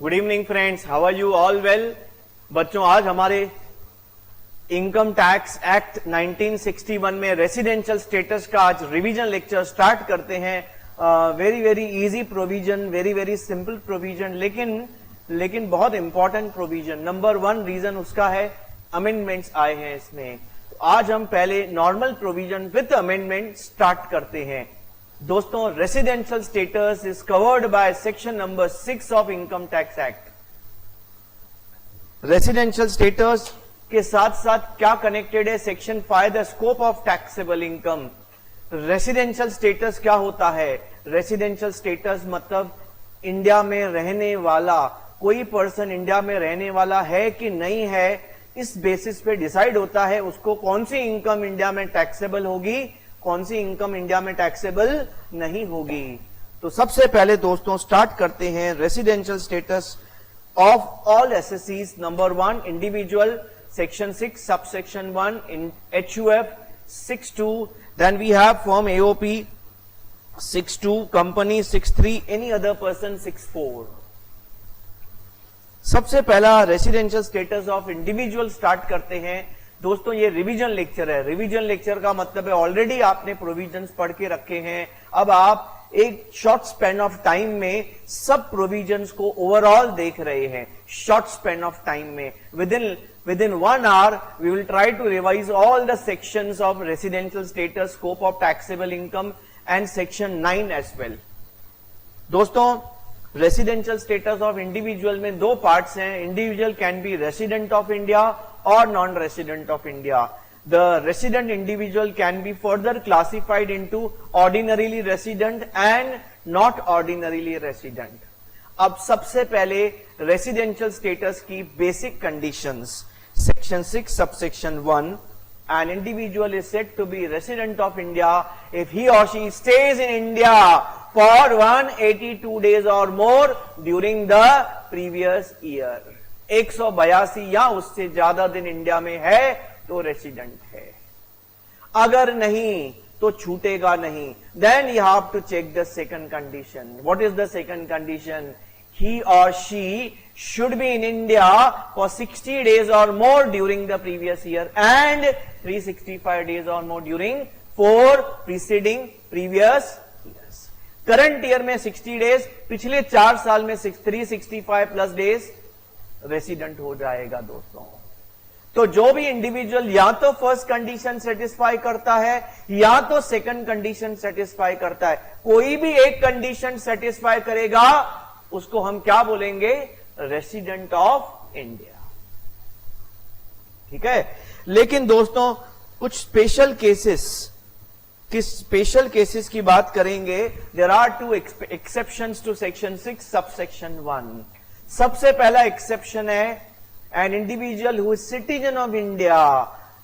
Good evening friends, how are you? All well? बच्चों, आज हमारे इनकम टैक्स एक्ट 1961 में रेसिडेंशियल स्टेटस का आज रिवीजन लेक्चर स्टार्ट करते हैं। Very very easy provision, very very simple provision, लेकिन बहुत इंपॉर्टेंट प्रोविजन। नंबर 1 रीजन उसका है अमेंडमेंट्स आए हैं इसमें। तो आज हम पहले normal provision with amendment start करते हैं। दोस्तों, residential status is covered by section number 6 of income tax act. Residential status के साथ साथ क्या कनेक्टेड है? Section 5 the scope of taxable income. Residential status क्या होता है? रेसिडेंशियल स्टेटस मतलब इंडिया में रहने वाला, कोई पर्सन इंडिया में रहने वाला है कि नहीं है, इस बेसिस पे डिसाइड होता है उसको कौन सी इनकम इंडिया में टैक्सेबल होगी, कौन सी इनकम इंडिया में टैक्सेबल नहीं होगी। तो सबसे पहले दोस्तों स्टार्ट करते हैं residential status of all assessees. Number 1 individual, section 6 subsection 1 in HUF 6(2), then we have firm AOP 6(2), company 6(3), any other person 6(4). सबसे पहला residential status of individual start करते हैं। दोस्तों, ये रिवीजन लेक्चर है। रिवीजन लेक्चर का मतलब है ऑलरेडी आपने प्रोविजंस पढ़ के रखे हैं, अब आप एक शॉर्ट स्पैन ऑफ टाइम में सब प्रोविजंस को ओवरऑल देख रहे हैं। शॉर्ट स्पैन ऑफ टाइम में within 1 hour we will try to revise all the sections of residential status, scope of taxable income and section 9 as well. दोस्तों, residential status of individual में दो parts हैं। Individual can be resident of India और non resident of India. The resident individual can be further classified into ordinarily resident and not ordinarily resident. अब सबसे पहले residential status की basic conditions. Section 6 subsection 1, an individual is said to be resident of India if he or she stays in India for 182 days or more during the previous year। 182 या उससे ज्यादा दिन India में है तो resident है, अगर नहीं तो छूटेगा नहीं। Then you have to check the second condition. What is the second condition? He or she should be in India for 60 days or more during the previous year and 365 days or more during 4 preceding previous years। Current year में 60 days, पिछले 4 साल में 365 plus days resident हो जाएगा। दोस्तों, तो जो भी इंडिविजुअल या तो फर्स्ट कंडीशन सेटिस्फाई करता है या तो सेकंड कंडीशन सेटिस्फाई करता है, कोई भी एक कंडीशन सेटिस्फाई करेगा उसको हम क्या बोलेंगे? Resident of India. ठीक है। लेकिन दोस्तों, कुछ स्पेशल केसेस की बात करेंगे। There are 2 exceptions to section 6 subsection 1। सबसे पहला एक्सेप्शन है an individual who is citizen of India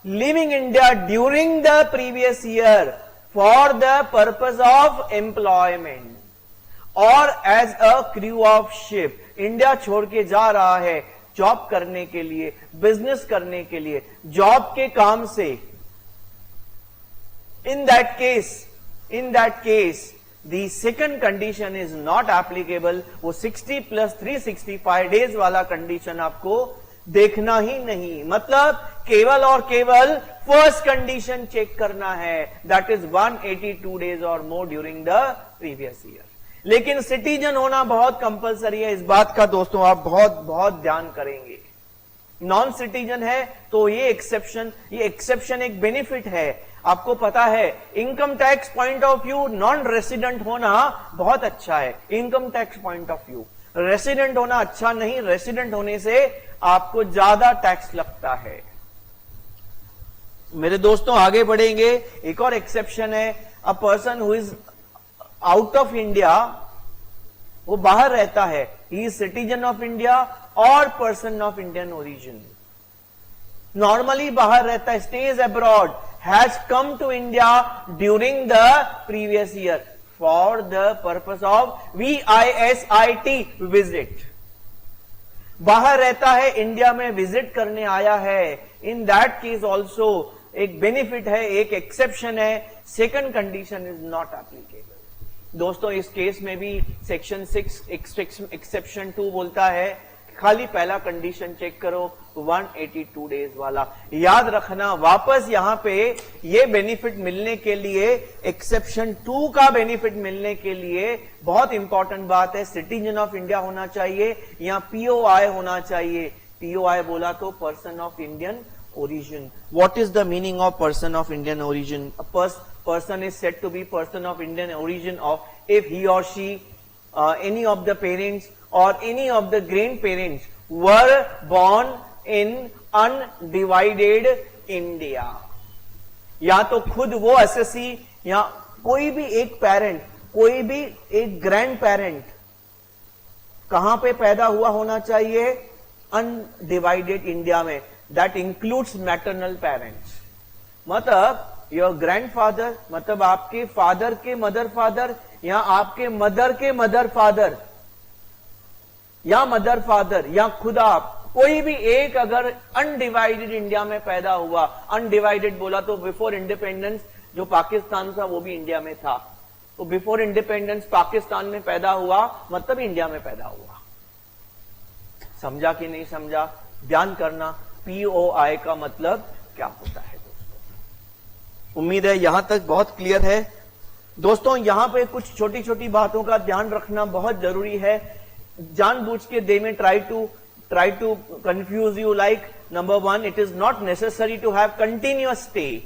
living India during the previous year for the purpose of employment और as a crew of ship. India छोड़ के जा रहा है job करने के लिए, बिजनेस करने के लिए, जॉब के काम से। इन that case the second condition is not applicable. वो 60 प्लस 365 डेज वाला कंडीशन आपको देखना ही नहीं, मतलब केवल और केवल फर्स्ट कंडीशन चेक करना है, दैट इज 182 डेज और मोर ड्यूरिंग द प्रीवियस ईयर। लेकिन सिटीजन होना बहुत कंपलसरी है, इस बात का दोस्तों आप बहुत ध्यान करेंगे। नॉन सिटीजन है तो ये एक्सेप्शन एक बेनिफिट है। आपको पता है income tax point of view non resident होना बहुत अच्छा है। Income tax point of view resident होना अच्छा नहीं, रेसिडेंट होने से आपको ज्यादा टैक्स लगता है। मेरे दोस्तों, आगे बढ़ेंगे। एक और एक्सेप्शन है, a person who is out of India, वो बाहर रहता है, he is citizen of India और person of Indian origin. Normally बाहर रहता है, stays abroad, has come to India during the previous year for the purpose of VISIT visit. बाहर रहता है, इंडिया में विजिट करने आया है, इन दैट केस ऑल्सो एक बेनिफिट है, एक एक्सेप्शन है, second condition is not applicable. दोस्तों इस केस में भी सेक्शन 6 एक्सेप्शन 2 बोलता है खाली पहला कंडीशन चेक करो 182 डेज वाला। याद रखना वापस यहां पे ये बेनिफिट मिलने के लिए, एक्सेप्शन 2 का बेनिफिट मिलने के लिए बहुत इंपॉर्टेंट बात है, सिटीजन ऑफ इंडिया होना चाहिए या पीओआई होना चाहिए। पीओआई बोला तो person of Indian origin. What is the meaning of person of Indian origin? A person is said to be person of Indian origin if he or she, any of the parents or any of the grandparents were born in undivided India. या तो खुद वो SSC या कोई भी एक parent, कोई भी एक ग्रैंड पेरेंट कहां पे पैदा हुआ होना चाहिए? अनडिवाइडेड इंडिया में। That includes maternal parents. मतलब your grandfather, मतलब आपके फादर के मदर फादर या आपके मदर के मदर फादर या मदर फादर या खुद आप, कोई भी एक अगर अनडिवाइडेड इंडिया में पैदा हुआ, अनडिवाइडेड बोला तो बिफोर इंडिपेंडेंस जो पाकिस्तान था वो भी इंडिया में था, तो बिफोर इंडिपेंडेंस पाकिस्तान में पैदा हुआ मतलब इंडिया में पैदा हुआ। समझा कि नहीं समझा? ध्यान करना पीओआई का मतलब क्या होता है दोस्तों। उम्मीद है यहां तक बहुत क्लियर है। दोस्तों यहां पे कुछ छोटी छोटी बातों का ध्यान रखना बहुत जरूरी है। जानबूझ के they may try to confuse you. Like number 1, it is not necessary to have continuous stay.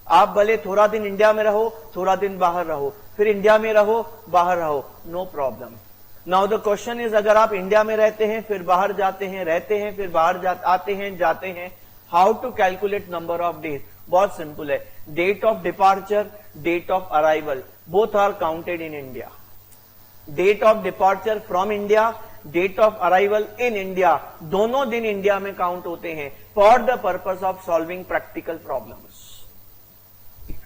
आप भले थोड़ा दिन इंडिया में रहो, थोड़ा दिन बाहर रहो, फिर इंडिया में रहो, बाहर रहो, no problem. Now the question is, अगर आप इंडिया में रहते हैं फिर बाहर जाते हैं, रहते हैं फिर बाहर आते हैं जाते हैं, how to calculate number of days? बहुत सिंपल है। Date of departure, date of arrival, both are counted in India. Date of departure from India, date of arrival in India, दोनों दिन इंडिया में काउंट होते हैं for the purpose of solving practical problems.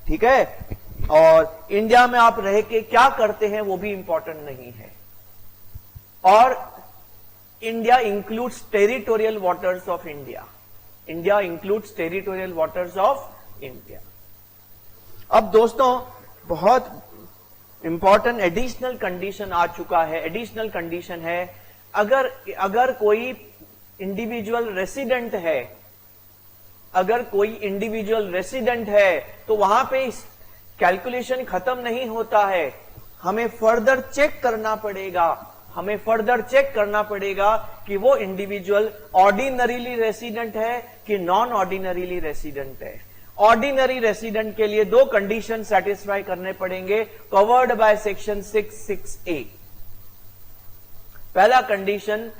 ठीक है? और India में आप रह के क्या करते हैं वो भी इंपॉर्टेंट नहीं है। और India includes territorial waters of India. India includes territorial waters of India. अब दोस्तों बहुत इंपॉर्टेंट एडिशनल कंडीशन आ चुका है। एडिशनल कंडीशन है, अगर कोई इंडिविजुअल रेसिडेंट है, अगर कोई इंडिविजुअल रेसिडेंट है तो वहां पे कैलकुलेशन खत्म नहीं होता है, हमें फर्दर चेक करना पड़ेगा। हमें फर्दर चेक करना पड़ेगा कि वो इंडिविजुअल ऑर्डिनरीली रेसिडेंट है कि नॉन ऑर्डिनरीली रेसिडेंट है। ऑर्डिनरी रेसिडेंट के लिए 2 कंडीशन सेटिस्फाई करने पड़ेंगे, कवर्ड बाय सेक्शन 6(6)(a). पहला कंडीशन,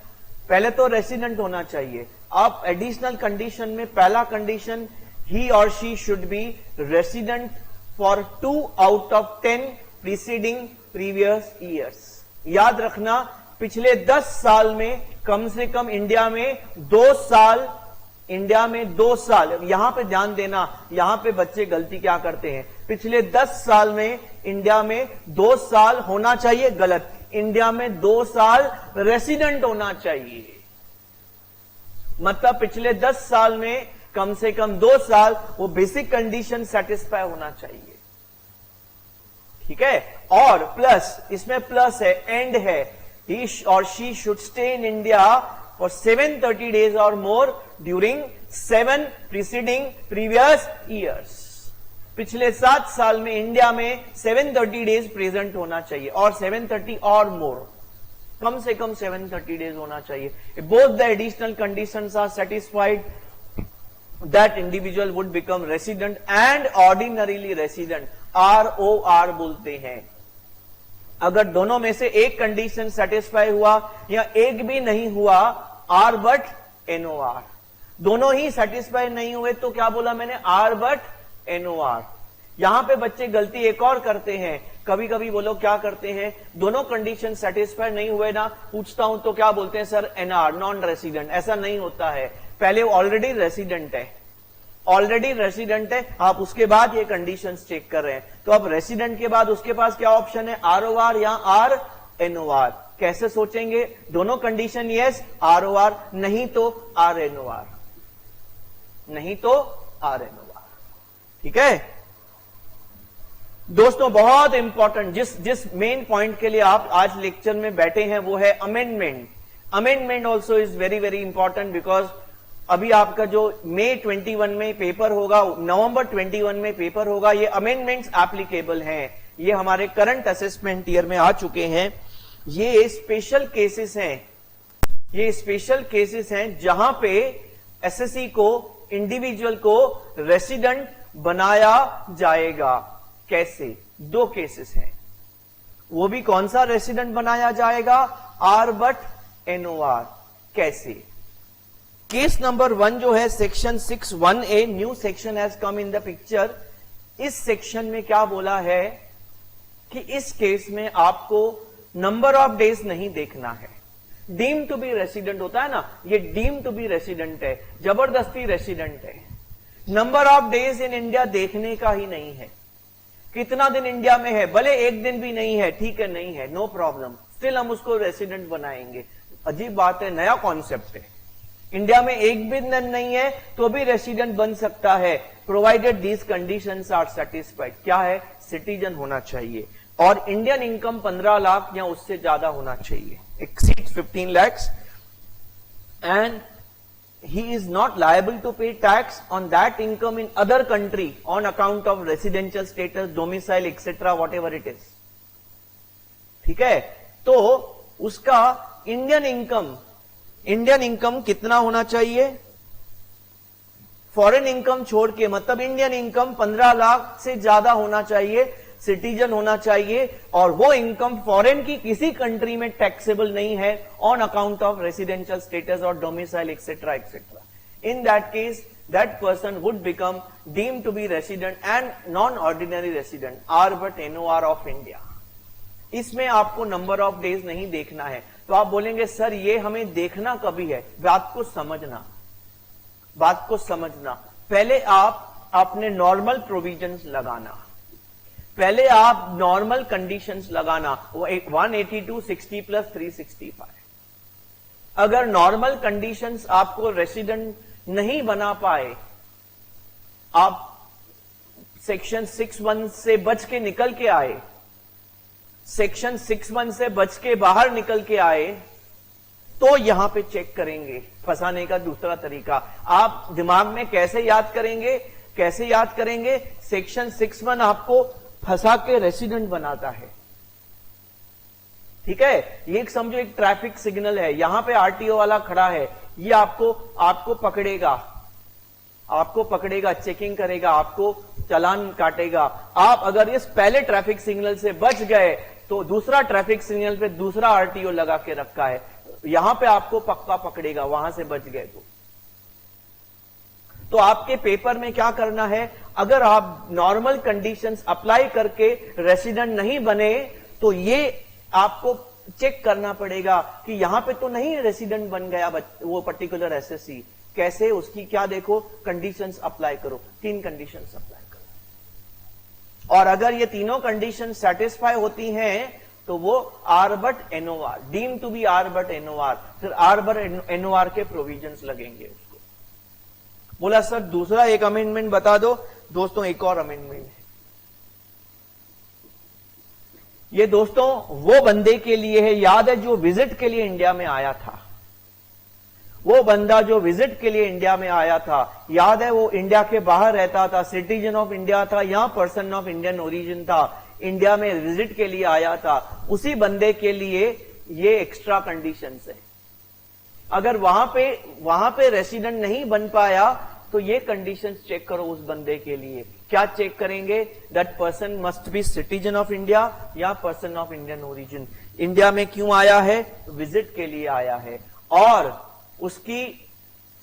पहले तो रेसिडेंट होना चाहिए। आप एडिशनल कंडीशन में पहला कंडीशन, ही और she should be resident for 2 out of 10 preceding previous years. याद रखना पिछले 10 साल में कम से कम इंडिया में 2 साल, इंडिया में 2 साल। यहां पे ध्यान देना, यहां पे बच्चे गलती क्या करते हैं, पिछले 10 साल में इंडिया में 2 साल होना चाहिए, गलत। इंडिया में 2 साल रेसिडेंट होना चाहिए। मतलब पिछले 10 साल में कम से कम 2 साल वो बेसिक कंडीशन सेटिस्फाई होना चाहिए। ठीक है? और प्लस, इसमें प्लस है, एंड है, ही और she should stay in India for 730 days और मोर ड्यूरिंग 7 प्रीसीडिंग प्रीवियस ईयर्स। पिछले 7 साल में इंडिया में 730 days प्रेजेंट होना चाहिए, और 730 और मोर, कम से कम 730 days होना चाहिए। Both the additional conditions are satisfied, that individual would become resident and ordinarily resident, ROR बोलते हैं। अगर दोनों में से एक कंडीशन सेटिस्फाई हुआ या एक भी नहीं हुआ, R but NOR। दोनों ही सेटिस्फाई नहीं हुए तो क्या बोला मैंने, R but NOR। यहां पे बच्चे गलती एक और करते हैं, कभी कभी वो लोग क्या करते हैं, दोनों कंडीशन सेटिस्फाई नहीं हुए ना, पूछता हूं तो क्या बोलते हैं, सर NR, नॉन रेसिडेंट। ऐसा नहीं होता है, पहले ऑलरेडी रेसिडेंट है, ऑलरेडी रेसिडेंट है, आप उसके बाद ये कंडीशंस चेक कर रहे हैं। तो अब रेसिडेंट के बाद उसके पास क्या ऑप्शन है, ROR या RNOR। कैसे सोचेंगे, दोनों कंडीशन यस, ROR, नहीं तो RNOR, नहीं तो RNOR। ठीक है? दोस्तों बहुत इंपॉर्टेंट, जिस मेन पॉइंट के लिए आप आज लेक्चर में बैठे हैं वो है amendment. Amendment also is very very important, because अभी आपका जो मई 21 में पेपर होगा, नवंबर 21 में पेपर होगा, ये अमेंडमेंट्स एप्लीकेबल हैं। ये हमारे करंट असेसमेंट ईयर में आ चुके हैं। ये स्पेशल केसेस हैं, ये स्पेशल केसेस हैं जहां पे एसएससी को, इंडिविजुअल को रेसिडेंट बनाया जाएगा। कैसे? दो केसेस हैं। वो भी कौन सा रेसिडेंट बनाया जाएगा? R but NOR. कैसे? केस नंबर 1 जो है section 61A, new section has come in the picture. इस सेक्शन में क्या बोला है कि इस केस में आपको नंबर ऑफ डेज नहीं देखना है। डीम टू बी रेसिडेंट होता है ना, ये डीम टू बी रेसिडेंट है, जबरदस्ती रेसिडेंट है। Number of days in India देखने का ही नहीं है। कितना दिन इंडिया में है, भले एक दिन भी नहीं है, ठीक है, नहीं है, नो प्रॉब्लम, स्टिल हम उसको रेसिडेंट बनाएंगे। अजीब बात है, नया कॉन्सेप्ट है। इंडिया में एक भी दिन नहीं है तो भी रेसिडेंट बन सकता है, provided these conditions are satisfied. क्या है? सिटीजन होना चाहिए और इंडियन इनकम 15 लाख या उससे ज्यादा होना चाहिए, exceed 15 lakhs, and he is not liable to pay tax on that income in other country on account of residential status, domicile, etc., whatever it is. ठीक है? तो उसका इंडियन इनकम कितना होना चाहिए? फॉरेन इनकम छोड़ के, मतलब इंडियन इनकम 15 लाख से ज्यादा होना चाहिए, सिटीजन होना चाहिए, और वो इनकम फॉरेन की किसी कंट्री में टैक्सेबल नहीं है on account of residential status और domicile etcetera etcetera. In that case that person would become deemed to be resident and non ordinary resident, or but NOR of India. इसमें आपको number of days नहीं देखना है। तो आप बोलेंगे sir ये हमें देखना कभी है? बात को समझना। पहले आप अपने नॉर्मल प्रोविजंस लगाना, पहले आप नॉर्मल कंडीशंस लगाना। 182, 60 प्लस 365। अगर नॉर्मल कंडीशंस आपको रेसिडेंट नहीं बना पाए, आप सेक्शन 61 से बच के निकल के आए, सेक्शन 61 से बच के बाहर निकल के आए, तो यहां पे चेक करेंगे। फंसाने का दूसरा तरीका आप दिमाग में कैसे याद करेंगे? सेक्शन 61 आपको फंसा के रेसिडेंट बनाता है। ठीक है? ये एक समझो एक ट्रैफिक सिग्नल है, यहां पे आरटीओ वाला खड़ा है, ये आपको पकड़ेगा, चेकिंग करेगा, आपको चालान काटेगा। आप अगर इस पहले ट्रैफिक सिग्नल से बच गए तो दूसरा ट्रैफिक सिग्नल पे दूसरा आरटीओ लगा के रखा है, यहां पे आपको पक्का पकड़ेगा, वहां से बच गए तो आपके पेपर में क्या करना है? अगर आप नॉर्मल कंडीशंस अप्लाई करके रेसिडेंट नहीं बने तो ये आपको चेक करना पड़ेगा कि यहां पे तो नहीं रेसिडेंट बन गया वो पर्टिकुलर एसएससी। कैसे? उसकी क्या देखो, कंडीशंस अप्लाई करो, 3 कंडीशंस अप्लाई करो, और अगर ये तीनों कंडीशन सेटिस्फाई होती हैं तो वो R but NOR, deem to be R but NOR, फिर आर बट एनओआर के प्रोविजंस लगेंगे उसको। बोला सर दूसरा एक अमेंडमेंट बता दो। दोस्तों एक और अमेंडमेंट है, ये दोस्तों वो बंदे के लिए है, याद है जो विजिट के लिए इंडिया में आया था, वो बंदा जो विजिट के लिए इंडिया में आया था, याद है वो इंडिया के बाहर रहता था, सिटीजन ऑफ इंडिया था या पर्सन ऑफ इंडियन ओरिजिन था, इंडिया में विजिट के लिए आया था, उसी बंदे के लिए ये एक्स्ट्रा कंडीशंस है। अगर वहां पे रेसिडेंट नहीं बन पाया तो ये कंडीशंस चेक करो उस बंदे के लिए। क्या चेक करेंगे? That person must be citizen of India या person of Indian origin. India में क्यों आया है? विजिट के लिए आया है, और उसकी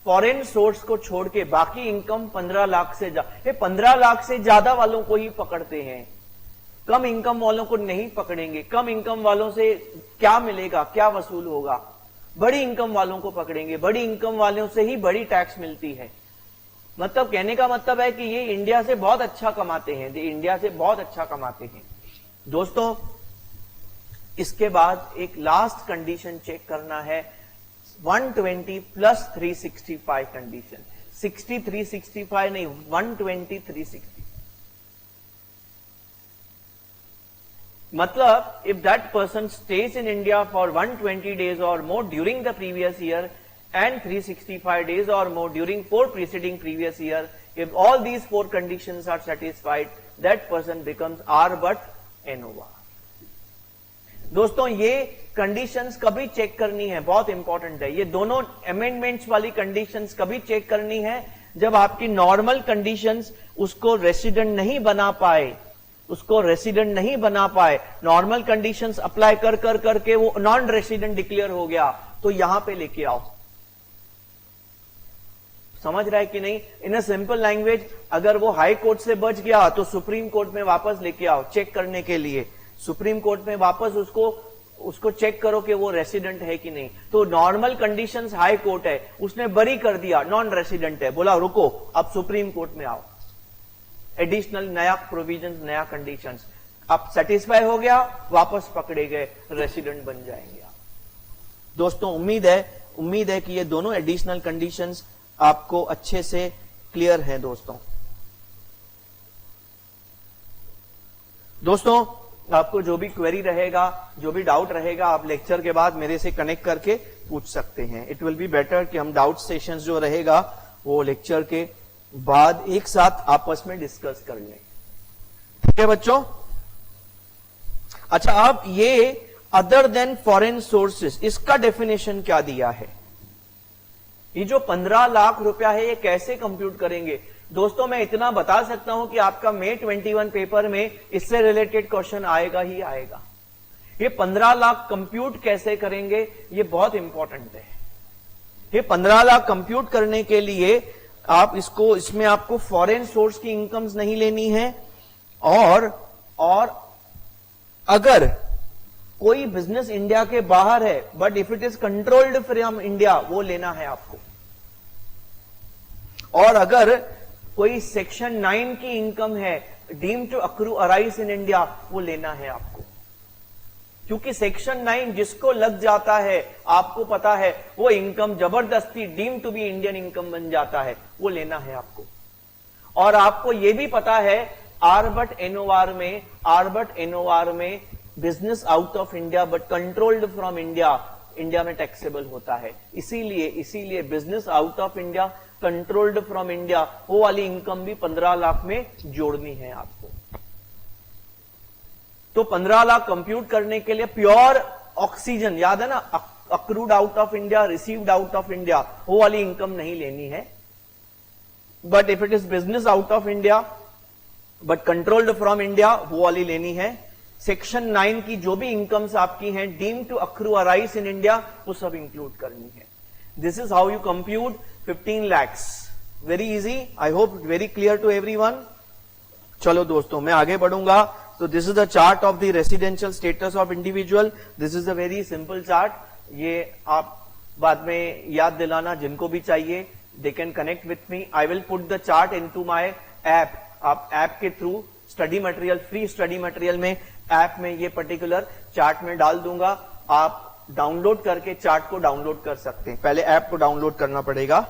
फॉरेन सोर्स को छोड़ के बाकी इनकम 15 लाख से 15 लाख से ज्यादा वालों को ही पकड़ते हैं, कम इनकम वालों को नहीं पकड़ेंगे। कम इनकम वालों से क्या मिलेगा, क्या वसूल होगा? बड़ी इनकम वालों को पकड़ेंगे, बड़ी इनकम वालों से ही बड़ी टैक्स मिलती है। मतलब कहने का मतलब है कि ये इंडिया से बहुत अच्छा कमाते हैं, इंडिया से बहुत अच्छा कमाते हैं। दोस्तों इसके बाद एक लास्ट कंडीशन चेक करना है, 120 प्लस 365 कंडीशन। 60 365 नहीं, 120 360। मतलब if that person stage in India for 120 days और मोर during the previous year and 365 days or more during 4 preceding previous year, if all these 4 conditions are satisfied, that person becomes R but NOR. दोस्तों ये conditions कभी check करनी है, बहुत important है। ये दोनों अमेंडमेंट्स वाली कंडीशंस कभी चेक करनी है जब आपकी नॉर्मल कंडीशंस उसको रेसिडेंट नहीं बना पाए, उसको रेसिडेंट नहीं बना पाए, नॉर्मल कंडीशंस अप्लाई कर कर करके वो नॉन रेसिडेंट डिक्लेयर हो गया, तो यहां पे लेके आओ। समझ रहा है कि नहीं? इन अ सिंपल लैंग्वेज, अगर वो हाई कोर्ट से बच गया तो सुप्रीम कोर्ट में वापस लेके आओ चेक करने के लिए। सुप्रीम कोर्ट में वापस उसको चेक करो कि वो रेसिडेंट है कि नहीं। तो नॉर्मल कंडीशंस हाई कोर्ट है, उसने बरी कर दिया, नॉन रेसिडेंट है, बोला रुको अब सुप्रीम कोर्ट में आओ, एडिशनल नया प्रोविजन, नया कंडीशंस, अब सेटिस्फाई हो गया, वापस पकड़े गए, रेसिडेंट बन जाएंगे। दोस्तों उम्मीद है कि ये दोनों एडिशनल कंडीशंस आपको अच्छे से क्लियर है। दोस्तों आपको जो भी क्वेरी रहेगा, जो भी डाउट रहेगा, आप लेक्चर के बाद मेरे से कनेक्ट करके पूछ सकते हैं। इट विल बी बेटर कि हम डाउट सेशंस जो रहेगा वो लेक्चर के बाद एक साथ आपस में डिस्कस कर लें। ठीक है बच्चों? अच्छा, अब ये अदर देन फॉरेन सोर्सेस, इसका डेफिनेशन क्या दिया है? ये जो 15 लाख रुपया है ये कैसे कंप्यूट करेंगे? दोस्तों मैं इतना बता सकता हूं कि आपका May 21 पेपर में इससे रिलेटेड क्वेश्चन आएगा ही आएगा। ये 15 लाख कंप्यूट कैसे करेंगे ये बहुत इंपॉर्टेंट है। ये 15 लाख कंप्यूट करने के लिए आप इसमें आपको फॉरेन सोर्स की इनकम्स नहीं लेनी है, और अगर कोई बिजनेस इंडिया के बाहर है but if it is controlled from India, वो लेना है आपको। और अगर कोई सेक्शन 9 की इनकम है deemed to accrue arise in India, वो लेना है आपको। क्योंकि सेक्शन 9 जिसको लग जाता है आपको पता है वो इनकम जबरदस्ती deemed to be Indian income बन जाता है, वो लेना है आपको। और आपको यह भी पता है आर बट एनओआर में business out of India but controlled from India में टैक्सेबल होता है। इसीलिए business out of India, controlled from India, वो वाली इनकम भी 15 लाख में जोड़नी है आपको। तो 15 लाख कंप्यूट करने के लिए प्योर ऑक्सीजन, याद है ना, accrued out of India, received out of India, वो वाली इनकम नहीं लेनी है। But if it is business out of India but controlled from India, वो वाली लेनी है। सेक्शन 9 की जो भी इनकम्स आपकी हैं deemed to accrue arise in India, वो सब इंक्लूड करनी है। This is how you compute 15 lakhs। Very easy, I hope very clear to everyone. चलो दोस्तों मैं आगे बढ़ूंगा। तो this is the chart of the residential status of individual. This is a very simple chart. ये आप बाद में याद दिलाना जिनको भी चाहिए, they can connect with me. I will put the chart into my app. आप ऐप के through study material, free study material में ऐप में ये पर्टिकुलर चार्ट में डाल दूंगा। आप डाउनलोड करके चार्ट को डाउनलोड कर सकते हैं। पहले ऐप को डाउनलोड करना पड़ेगा।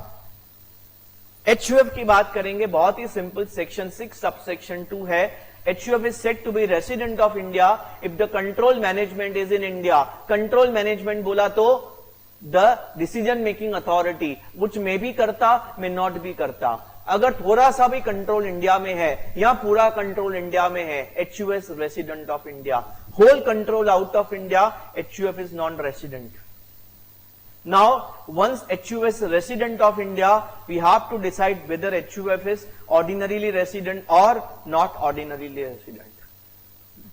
HUF की बात करेंगे, बहुत ही सिंपल। सेक्शन 6 सबसेक्शन 2 है। HUF is said to be resident of India if the control management is in India। Control management बोला तो the decision making authority, which may भी करता, may not भी करता। अगर थोड़ा सा भी कंट्रोल इंडिया में है या पूरा कंट्रोल इंडिया में है, HUF resident of India. Whole control out of India, HUF is non resident. Now once HUF resident of India, we have to decide whether HUF is ordinarily resident और not ordinarily resident.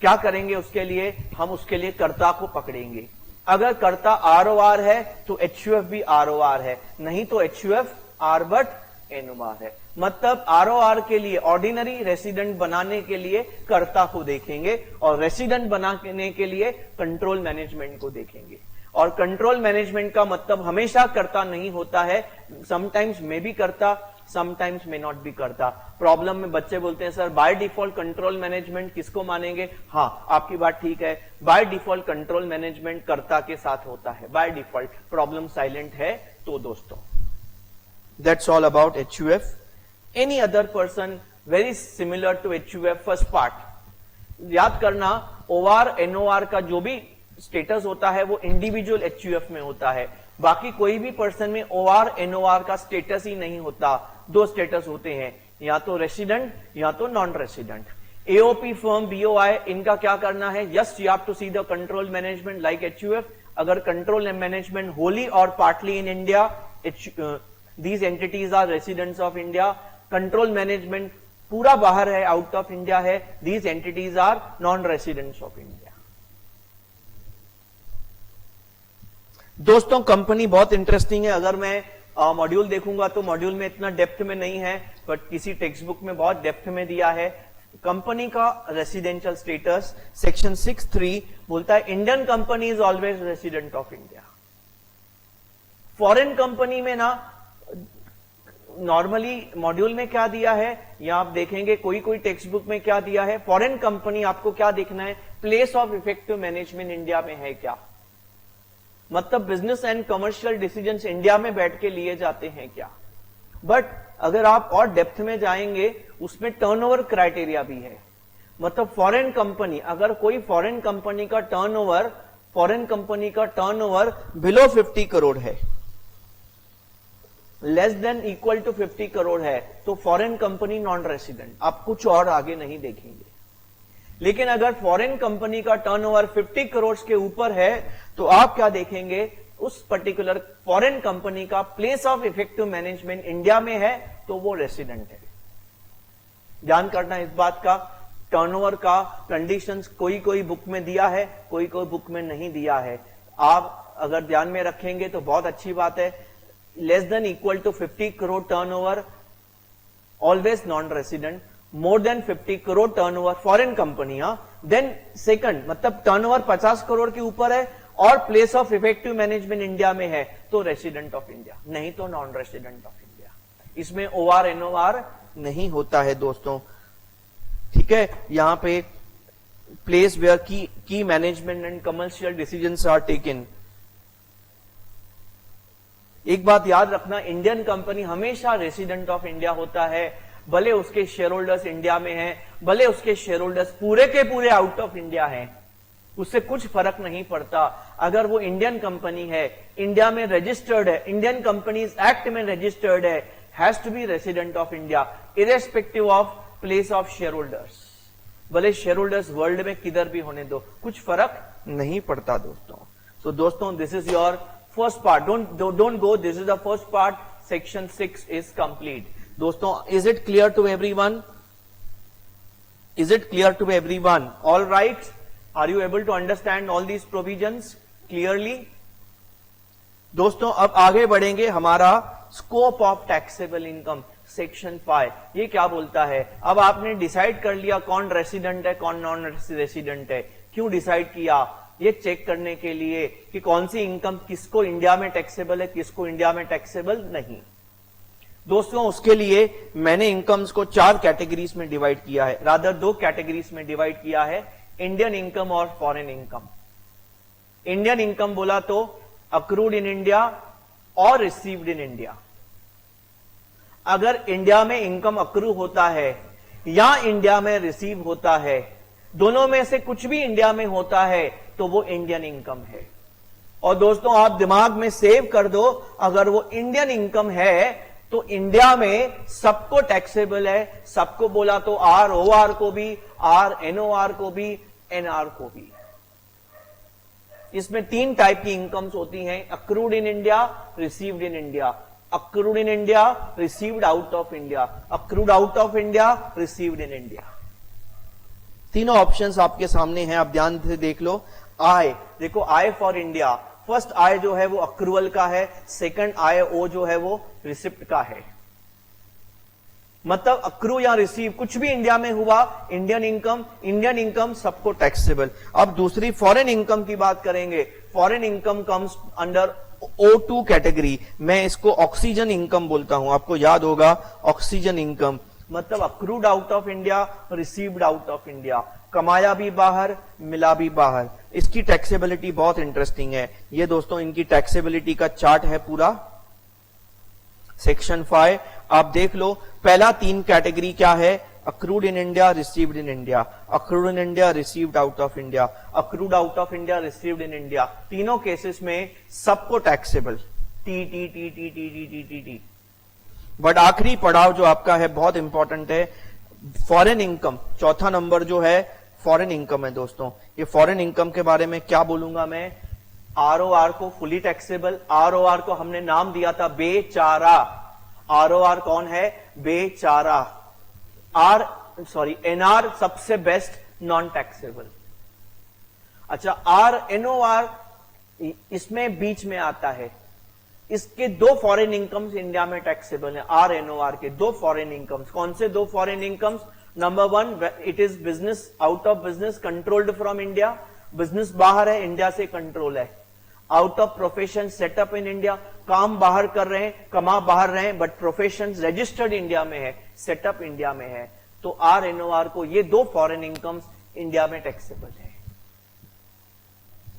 क्या करेंगे उसके लिए? हम उसके लिए कर्ता को पकड़ेंगे। अगर कर्ता ROR है तो HUF भी ROR है, नहीं तो HUF R बट NOR है। मतलब ROR के लिए, ऑर्डिनरी रेसिडेंट बनाने के लिए कर्ता को देखेंगे और रेसिडेंट बनाने के लिए कंट्रोल मैनेजमेंट को देखेंगे। और कंट्रोल मैनेजमेंट का मतलब हमेशा कर्ता नहीं होता है, समटाइम्स में भी करता, समटाइम्स में नॉट भी करता। प्रॉब्लम में बच्चे बोलते हैं sir by default control management किसको मानेंगे? हाँ, आपकी बात ठीक है, बाय डिफॉल्ट कंट्रोल मैनेजमेंट कर्ता के साथ होता है बाय डिफॉल्ट। प्रॉब्लम साइलेंट है तो दोस्तों, that's all about HUF। Any other person very similar to HUF first part. याद करना, ओआर एनओआर का जो भी स्टेटस होता है वो इंडिविजुअल एचयूएफ में होता है। बाकी कोई भी पर्सन में ओआर एनओआर का स्टेटस ही नहीं होता। दो स्टेटस होते हैं, या तो रेसिडेंट या तो non resident. AOP firm BOI इनका क्या करना है, yes you have to see the control management like HUF. अगर कंट्रोल मैनेजमेंट होली और partly in India, these entities are residents of India. Control management पूरा बाहर है, आउट ऑफ इंडिया है, these entities are non residents of India. दोस्तों company बहुत interesting है। अगर मैं मॉड्यूल देखूंगा तो मॉड्यूल में इतना डेप्थ में नहीं है, बट किसी टेक्स्ट बुक में बहुत डेप्थ में दिया है। कंपनी का रेसिडेंशियल स्टेटस सेक्शन 6(3) बोलता है Indian company is always resident of India. Foreign company में ना नॉर्मली मॉड्यूल में क्या दिया है, या आप देखेंगे कोई कोई टेक्स्ट बुक में क्या दिया है। फॉरेन कंपनी आपको क्या देखना है, place of effective management India में है क्या, मतलब business and commercial decisions India में बैठ के लिए जाते हैं क्या। बट अगर आप और डेप्थ में जाएंगे उसमें टर्नओवर क्राइटेरिया भी है। मतलब फॉरेन कंपनी, अगर कोई फॉरेन कंपनी का टर्नओवर बिलो 50 करोड़ है, less than equal to 50 crore है, तो फॉरेन कंपनी नॉन रेसिडेंट, आप कुछ और आगे नहीं देखेंगे। लेकिन अगर फॉरेन कंपनी का टर्नओवर 50 करोड़ के ऊपर है तो आप क्या देखेंगे, उस पर्टिकुलर फॉरेन कंपनी का place of effective management India में है तो वो रेसिडेंट है। ध्यान करना इस बात का, टर्नओवर का कंडीशंस कोई कोई बुक में दिया है, कोई कोई बुक में नहीं दिया है। आप अगर ध्यान में रखेंगे तो बहुत अच्छी बात है। Less than equal to 50 crore turnover always non resident, more than 50 crore turnover foreign company, then second मतलब टर्नओवर 50 करोड़ के ऊपर है और place of effective management India में है तो रेसिडेंट ऑफ इंडिया, नहीं तो नॉन रेसिडेंट ऑफ इंडिया। इसमें ओआर एनओआर नहीं होता है दोस्तों, ठीक है। यहां पे place where key management and commercial decisions are taken. एक बात याद रखना, इंडियन कंपनी हमेशा रेसिडेंट ऑफ इंडिया होता है, भले उसके शेयर होल्डर्स इंडिया में हैं, भले उसके शेयर होल्डर्स पूरे के पूरे आउट ऑफ इंडिया हैं, उससे कुछ फर्क नहीं पड़ता। अगर वो इंडियन कंपनी है, इंडिया में रजिस्टर्ड है, इंडियन कंपनीज एक्ट में रजिस्टर्ड है, has to be resident of India irrespective of place of shareholders. भले शेयर होल्डर्स वर्ल्ड में किधर भी होने दो, कुछ फर्क नहीं पड़ता दोस्तों। सो दोस्तों this is your first part, don't go, this is the first part, section 6 is complete. दोस्तों is it clear to everyone? Is it clear to everyone? All right, are you able to understand all these provisions clearly? दोस्तों अब आगे बढ़ेंगे, हमारा scope of taxable income section 5 ये क्या बोलता है। अब आपने डिसाइड कर लिया कौन रेसिडेंट है कौन नॉन रेसिडेंट है। क्यों डिसाइड किया? ये चेक करने के लिए कि कौन सी इनकम किसको इंडिया में टैक्सेबल है, किसको इंडिया में टैक्सेबल नहीं। दोस्तों उसके लिए मैंने इनकम्स को 4 कैटेगरीज में डिवाइड किया है, रादर 2 कैटेगरीज में डिवाइड किया है, इंडियन इनकम और फॉरेन इनकम। इंडियन इनकम बोला तो अक्रूड इन इंडिया और रिसीव्ड इन इंडिया। अगर इंडिया में इनकम अक्रू होता है या इंडिया में रिसीव होता है, दोनों में से कुछ भी इंडिया में होता है तो वो इंडियन इनकम है। और दोस्तों आप दिमाग में सेव कर दो, अगर वो इंडियन इनकम है तो इंडिया में सबको टैक्सेबल है। सबको बोला तो आर ओ आर को भी, आर एन ओ आर को भी, एन आर को भी। इसमें 3 टाइप की इनकम्स होती हैं, accrued in India, received in India, accrued in India, received out of India, accrued out of India, received in India. तीनों ऑप्शंस आपके सामने हैं, आप ध्यान से देख लो। आय, देखो I for India, first I जो है वो अक्रूवल का है, सेकंड आय ओ जो है वो रिसिप्ट का है। मतलब अक्रू या रिसीव कुछ भी इंडिया में हुआ, इंडियन इनकम सबको टैक्सेबल। अब दूसरी फॉरेन इनकम की बात करेंगे। Foreign income comes under O2 category. मैं इसको ऑक्सीजन इनकम बोलता हूं, आपको याद होगा ऑक्सीजन इनकम, मतलब accrued out of India, received out of India, कमाया भी बाहर, मिला भी बाहर। इसकी टैक्सेबिलिटी बहुत इंटरेस्टिंग है। ये दोस्तों इनकी टैक्सेबिलिटी का चार्ट है पूरा, सेक्शन 5 आप देख लो। पहला 3 कैटेगरी क्या है, accrued in India, received in India, accrued in India, received out of India, accrued out of India, received in India, तीनों केसेस में सबको taxable, T T T T T T T T T. But आखिरी पड़ाव जो आपका है बहुत important है, फॉरेन इनकम। चौथा नंबर जो है फॉरेन इनकम है दोस्तों। ये फॉरेन इनकम के बारे में क्या बोलूंगा मैं, आरओआर को फुली टैक्सेबल, आरओआर को हमने नाम दिया था बेचारा। आरओआर कौन है, बेचारा। एनआर सबसे बेस्ट नॉन टैक्सेबल। अच्छा, एनओआर इसमें बीच में आता है। इसके दो फॉरेन इनकम्स इंडिया में टैक्सेबल है, एनओआर के दो फॉरेन इनकम्स। कौन से दो foreign incomes, number one, it is business out of business controlled from India, business बाहर है, इंडिया से कंट्रोल है। Out of profession setup in India, काम बाहर कर रहे हैं, कमा बाहर रहे हैं, बट प्रोफेशन रजिस्टर्ड इंडिया में है, सेटअप इंडिया में है। तो एनओआर को ये दो फॉरेन इनकम्स इंडिया में टैक्सेबल है।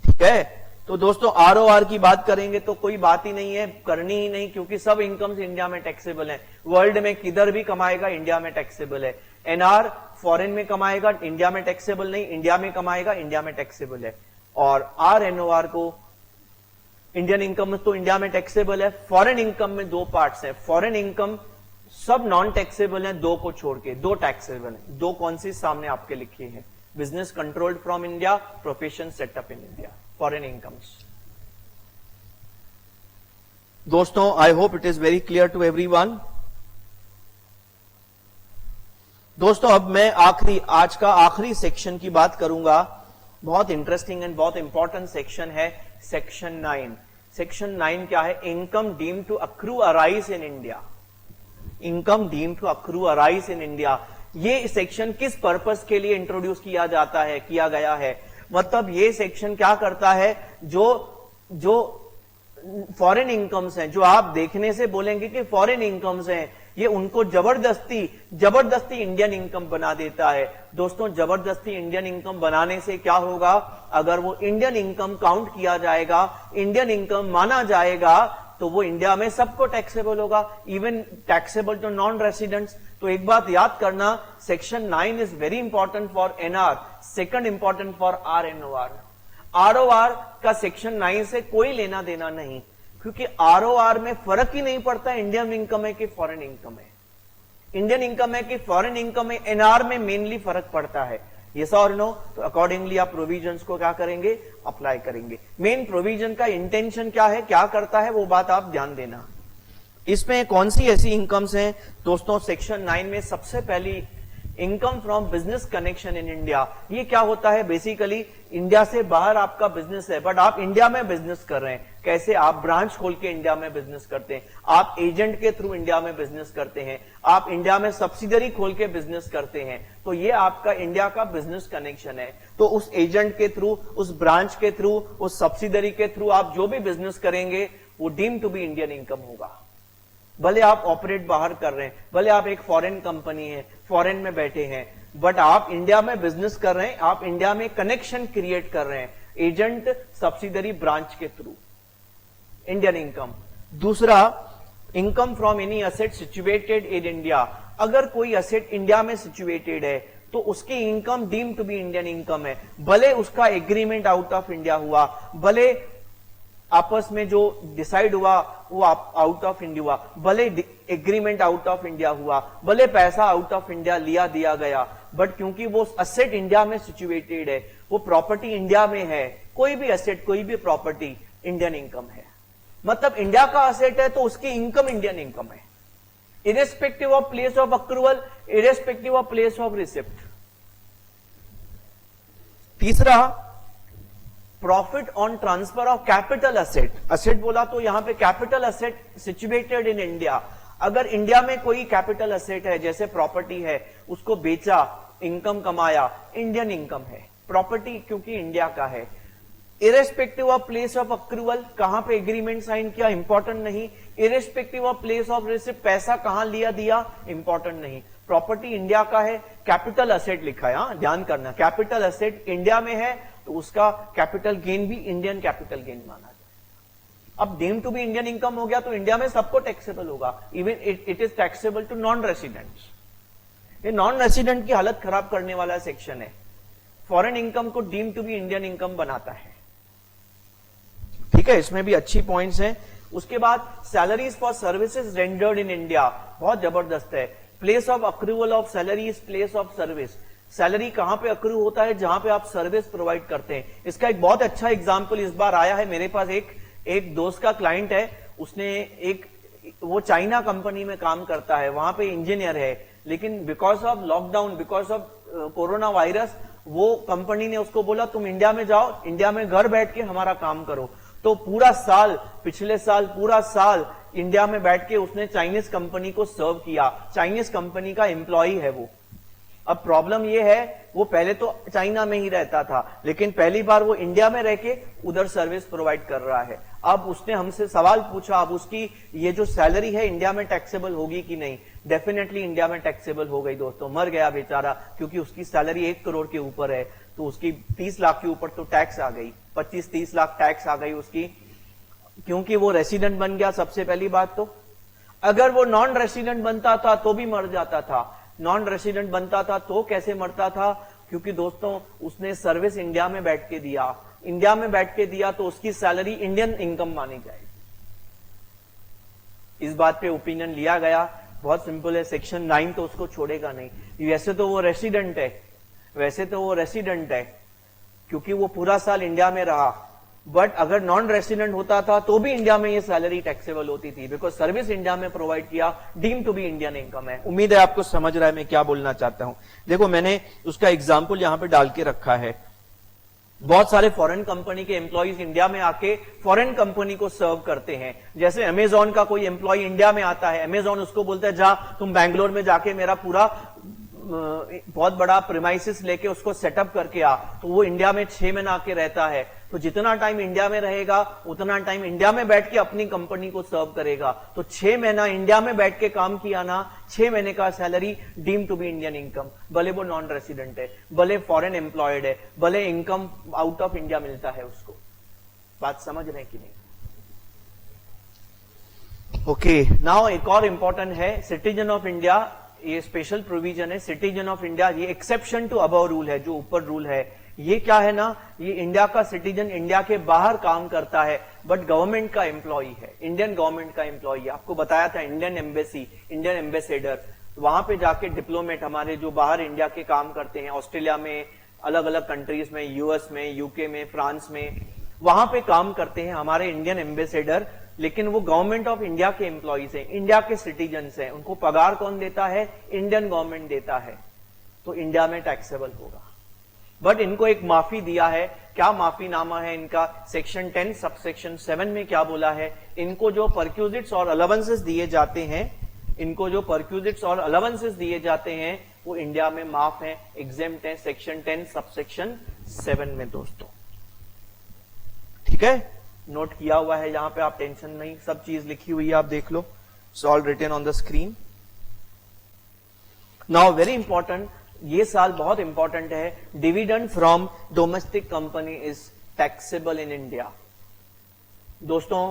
ठीक है, तो दोस्तों आरओआर की बात करेंगे तो कोई बात ही नहीं है, करनी ही नहीं, क्योंकि सब इनकम्स इंडिया में टैक्सेबल है। वर्ल्ड में किधर भी कमाएगा इंडिया में टैक्सेबल है। एनआर फॉरेन में कमाएगा, इंडिया में टैक्सेबल नहीं, इंडिया में कमाएगा, इंडिया में टैक्सेबल है। और एनओआर को इंडियन इनकम तो इंडिया में टैक्सेबल है। फॉरेन इनकम में दो पार्ट्स हैं, फॉरेन इनकम सब नॉन टैक्सेबल है, दो को छोड़ के दो टैक्सेबल है। दो कौन सी सामने आपके लिखी है, business controlled from India, profession setup in India, foreign incomes. दोस्तों I hope it is very clear to everyone. दोस्तों अब मैं आज का आखिरी सेक्शन की बात करूंगा। बहुत इंटरेस्टिंग एंड बहुत इंपॉर्टेंट सेक्शन है, सेक्शन 9। सेक्शन 9 क्या है, income deemed to accrue arise in India. Income deemed to accrue arise in India. ये सेक्शन किस पर्पस के लिए इंट्रोड्यूस किया गया है, मतलब ये सेक्शन क्या करता है, जो फॉरेन इनकम्स हैं, जो आप देखने से बोलेंगे कि फॉरेन इनकम्स हैं, ये उनको जबरदस्ती इंडियन इनकम बना देता है। दोस्तों जबरदस्ती इंडियन इनकम बनाने से क्या होगा, अगर वो इंडियन इनकम काउंट किया जाएगा, इंडियन इनकम माना जाएगा, तो वो इंडिया में सबको टैक्सेबल होगा, even taxable to non residents. तो एक बात याद करना, section 9 is very important for NR, second important for NOR. ROR का सेक्शन 9 से कोई लेना देना नहीं, क्योंकि आरओआर में फर्क ही नहीं पड़ता इंडियन इनकम है कि फॉरेन इनकम है, इंडियन इनकम है कि फॉरेन इनकम है। एनआर में मेनली फर्क पड़ता है, यस और नो। तो अकॉर्डिंगली आप प्रोविजंस को क्या करेंगे, अप्लाई करेंगे। मेन प्रोविजन का इंटेंशन क्या है, क्या करता है, वो बात आप ध्यान देना। इसमें कौन सी ऐसी इनकम्स हैं दोस्तों, सेक्शन 9 में सबसे पहली income from business connection in India. ये क्या होता है, बेसिकली इंडिया से बाहर आपका बिजनेस है, बट आप इंडिया में बिजनेस कर रहे हैं। कैसे, आप ब्रांच खोल के इंडिया में बिजनेस करते हैं, आप एजेंट के थ्रू इंडिया में बिजनेस करते हैं, आप इंडिया में सब्सिडरी खोल के बिजनेस करते हैं, तो ये आपका इंडिया का बिजनेस कनेक्शन है। तो उस एजेंट के थ्रू, उस ब्रांच के थ्रू, उस सब्सिडरी के थ्रू आप जो भी बिजनेस करेंगे वो deem to be Indian income होगा। भले आप ऑपरेट बाहर कर रहे हैं, भले आप एक फॉरेन कंपनी है, फॉरेन में बैठे हैं, बट आप इंडिया में बिजनेस कर रहे हैं, आप इंडिया में कनेक्शन क्रिएट कर रहे हैं, एजेंट सब्सिडरी ब्रांच के थ्रू, इंडियन इनकम। दूसरा, income from any asset situated in India. अगर कोई असेट इंडिया में सिचुएटेड है तो उसकी income deem to be Indian income है, भले उसका एग्रीमेंट आउट ऑफ इंडिया हुआ, भले आपस में जो डिसाइड हुआ वो आउट ऑफ इंडिया हुआ, भले एग्रीमेंट आउट ऑफ इंडिया हुआ, भले पैसा आउट ऑफ इंडिया दिया गया, बट क्योंकि वो असेट इंडिया में सिचुएटेड है, वो प्रॉपर्टी इंडिया में है, कोई भी असेट, कोई भी प्रॉपर्टी इंडियन इनकम है। मतलब इंडिया का असेट है तो उसकी इनकम इंडियन इनकम है, irrespective of place of accrual, irrespective of place of receipt. तीसरा, profit on transfer of capital asset. Asset बोला तो यहां पे capital asset situated in India. अगर इंडिया में कोई कैपिटल असेट है, जैसे प्रॉपर्टी है, उसको बेचा, इनकम कमाया, इंडियन इनकम है। प्रॉपर्टी क्योंकि इंडिया का है। Irrespective of place of accrual, कहां पे एग्रीमेंट साइन किया, इंपॉर्टेंट नहीं। Irrespective of place of receipt, पैसा कहां लिया दिया, इंपॉर्टेंट नहीं। प्रॉपर्टी इंडिया का है, कैपिटल असेट लिखा है, हाँ ध्यान करना, कैपिटल असेट इंडिया में है तो उसका कैपिटल गेन भी इंडियन कैपिटल गेन माना जाए। अब deem to be Indian income हो गया तो इंडिया में सबको टैक्सेबल होगा, even it is taxable to non residents. ये नॉन रेसिडेंट की हालत खराब करने वाला सेक्शन है। फॉरेन इनकम को deem to be Indian income बनाता है। ठीक है, इसमें भी अच्छी पॉइंट्स हैं। उसके बाद salaries for services rendered in India बहुत जबरदस्त है। Place of accrual of salary is place of service. Salary कहां पे अक्रू होता है? जहां पे आप सर्विस प्रोवाइड करते हैं। इसका एक बहुत अच्छा एग्जांपल इस बार आया है मेरे पास। एक दोस्त का क्लाइंट है, उसने वो चाइना कंपनी में काम करता है, वहां पे इंजीनियर है, लेकिन because of lockdown, because of corona virus, वो कंपनी ने उसको बोला तुम इंडिया में जाओ, इंडिया में घर बैठ के हमारा काम करो। तो पूरा साल, पिछले साल पूरा साल इंडिया में बैठ के उसने चाइनीज कंपनी को सर्व किया। चाइनीज कंपनी का एम्प्लॉई है वो। अब प्रॉब्लम ये है, वो पहले तो चाइना में ही रहता था, लेकिन पहली बार वो इंडिया में रह के उधर सर्विस प्रोवाइड कर रहा है। अब उसने हमसे सवाल पूछा, अब उसकी ये जो सैलरी है इंडिया में टैक्सेबल होगी कि नहीं? डेफिनेटली इंडिया में टैक्सेबल हो गई दोस्तों। मर गया बेचारा, क्योंकि उसकी सैलरी 1 करोड़ के ऊपर है, तो उसकी 30 लाख के ऊपर तो टैक्स आ गई, 25-30 लाख टैक्स आ गई उसकी, क्योंकि वो रेसिडेंट बन गया। सबसे पहली बात तो अगर वो नॉन रेसिडेंट बनता था तो भी मर जाता था। नॉन रेसिडेंट बनता था तो कैसे मरता था? क्योंकि दोस्तों उसने सर्विस इंडिया में बैठ के दिया। इंडिया में बैठ के दिया तो उसकी सैलरी इंडियन इनकम मानी जाएगी। इस बात पे ओपिनियन लिया गया। बहुत सिंपल है, सेक्शन 9 तो उसको छोड़ेगा नहीं। वैसे तो वो रेसिडेंट है, क्योंकि वो पूरा साल इंडिया में रहा, बट अगर नॉन रेसिडेंट होता था तो भी इंडिया में ये सैलरी टैक्सेबल होती थी, बिकॉज सर्विस इंडिया में प्रोवाइड किया, deem to be Indian income है। उम्मीद है आपको समझ रहा है मैं क्या बोलना चाहता हूं। देखो, मैंने उसका एग्जाम्पल यहां पे डाल के रखा है। बहुत सारे फॉरेन कंपनी के एम्प्लॉइज इंडिया में आके फॉरेन कंपनी को सर्व करते हैं। जैसे अमेजॉन का कोई एम्प्लॉय इंडिया में आता है, अमेजॉन उसको बोलता है जा तुम बैंगलोर में जाके मेरा पूरा बहुत बड़ा प्रीमाइसिस लेके उसको सेटअप करके आ, तो वो इंडिया में 6 महीना आके रहता है। तो जितना टाइम इंडिया में रहेगा उतना टाइम इंडिया में बैठ के अपनी कंपनी को सर्व करेगा। तो 6 महीना इंडिया में बैठ के काम किया ना, 6 महीने का salary deem to be Indian income. भले वो नॉन रेसिडेंट है, भले फॉरेन एम्प्लॉयड है, भले इनकम आउट ऑफ इंडिया मिलता है उसको। बात समझ रहे कि नहीं? ओके, नाउ एक और इंपॉर्टेंट है सिटीजन ऑफ इंडिया। ये स्पेशल प्रोविजन है सिटीजन ऑफ इंडिया। ये एक्सेप्शन टू अबव रूल है, जो ऊपर रूल है। ये क्या है ना, ये इंडिया का सिटीजन इंडिया के बाहर काम करता है, बट गवर्नमेंट का एम्प्लॉई है, इंडियन गवर्नमेंट का एम्प्लॉई है। आपको बताया था इंडियन एम्बेसी, इंडियन एम्बेसडर, वहां पे जाके डिप्लोमेट हमारे जो बाहर इंडिया के काम करते हैं, ऑस्ट्रेलिया में, अलग अलग कंट्रीज में, यूएस में, यूके में, फ्रांस में, वहां पे काम करते हैं हमारे इंडियन एम्बेसडर। लेकिन वो गवर्नमेंट ऑफ इंडिया के एम्प्लॉइज हैं, इंडिया के सिटीजन हैं। उनको पगार कौन देता है? इंडियन गवर्नमेंट देता है, तो इंडिया में टैक्सेबल होगा। बट इनको एक माफी दिया है। क्या माफीनामा है इनका? सेक्शन 10 सबसेक्शन 7 में क्या बोला है? इनको जो परक्यूजिट्स और अलावेंसेस दिए जाते हैं, इनको जो परक्यूजिट्स और अलावेंसेस दिए जाते हैं वो इंडिया में माफ है, एग्जेम्प्ट है, सेक्शन 10 सबसेक्शन 7 में दोस्तों। ठीक है, नोट किया हुआ है यहां पे, आप टेंशन नहीं, सब चीज लिखी हुई है, आप देख लो। It's all written on the screen. Now very important, ये साल बहुत इंपॉर्टेंट है। Dividend from domestic company is taxable in India. दोस्तों,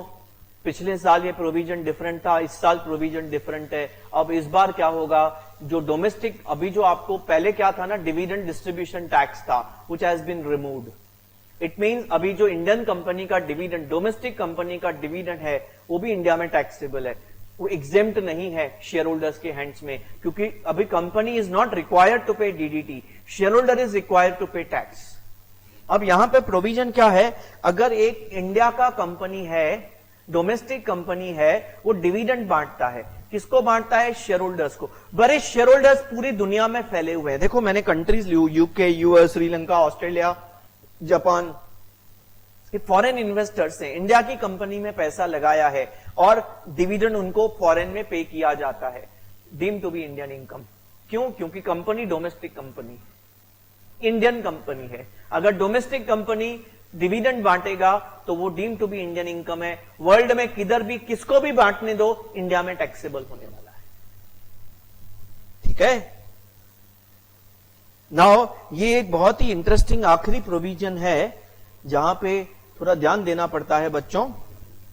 पिछले साल ये प्रोविजन डिफरेंट था, इस साल प्रोविजन डिफरेंट है। अब इस बार क्या होगा, जो डोमेस्टिक, अभी जो आपको पहले क्या था ना, डिविडेंड डिस्ट्रीब्यूशन टैक्स था, which has been removed. It means अभी जो इंडियन कंपनी का डिविडेंड, डोमेस्टिक कंपनी का डिविडेंड है, वो भी इंडिया में टैक्सेबल है। वो एग्जेम्प्ट नहीं है शेयर होल्डर्स के हैंड्स में, क्योंकि अभी company is not required to pay DDT, share holder is required to pay tax. अब यहां पे प्रोविजन क्या है, अगर एक इंडिया का कंपनी है, डोमेस्टिक कंपनी है, वो डिविडेंड बांटता है, किसको बांटता है? शेयर होल्डर्स को। बड़े शेयर होल्डर्स पूरी दुनिया में फैले हुए हैं। देखो मैंने कंट्रीज ली, UK, US, Sri Lanka, Australia, Japan, foreign investors हैं, इंडिया की कंपनी में पैसा लगाया है और डिविडेंड उनको फॉरेन में पे किया जाता है, deem to be Indian income. क्यों? क्योंकि company domestic company, Indian company है। अगर डोमेस्टिक कंपनी डिविडेंड बांटेगा तो वो deem to be Indian income है। वर्ल्ड में किधर भी किसको भी बांटने दो, इंडिया में टैक्सेबल होने वाला है। ठीक है, नाउ ये एक बहुत ही इंटरेस्टिंग आखिरी प्रोविजन है जहां पे थोड़ा ध्यान देना पड़ता है बच्चों,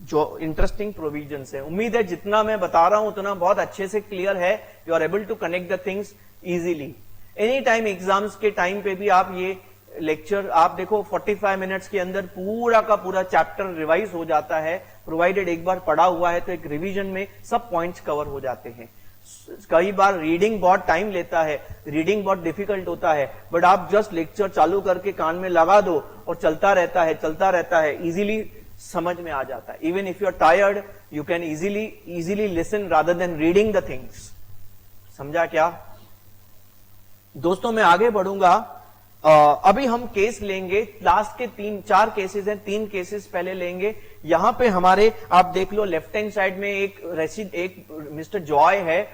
जो इंटरेस्टिंग प्रोविजन है। उम्मीद है जितना मैं बता रहा हूं उतना बहुत अच्छे से क्लियर है, you are able to connect the things. Easily. Any time exams के टाइम पे भी आप ये लेक्चर आप देखो 45 मिनट्स के अंदर पूरा का पूरा चैप्टर रिवाइज हो जाता है, प्रोवाइडेड एक बार पढ़ा हुआ है तो एक रिवीजन में सब पॉइंट्स कवर हो जाते हैं। कई बार रीडिंग बहुत टाइम लेता है, रीडिंग बहुत डिफिकल्ट होता है, बट आप जस्ट लेक्चर चालू करके कान में लगा दो और चलता रहता है, इजीली समझ में आ जाता है। Even if you are tired you can easily listen rather than reading the things. समझा क्या दोस्तों? मैं आगे बढ़ूंगा। अभी हम केस लेंगे, लास्ट के 3-4 केसेस हैं, 3 केसेस पहले लेंगे। यहां पे हमारे आप देख लो लेफ्ट हैंड साइड में एक मिस्टर जॉय है,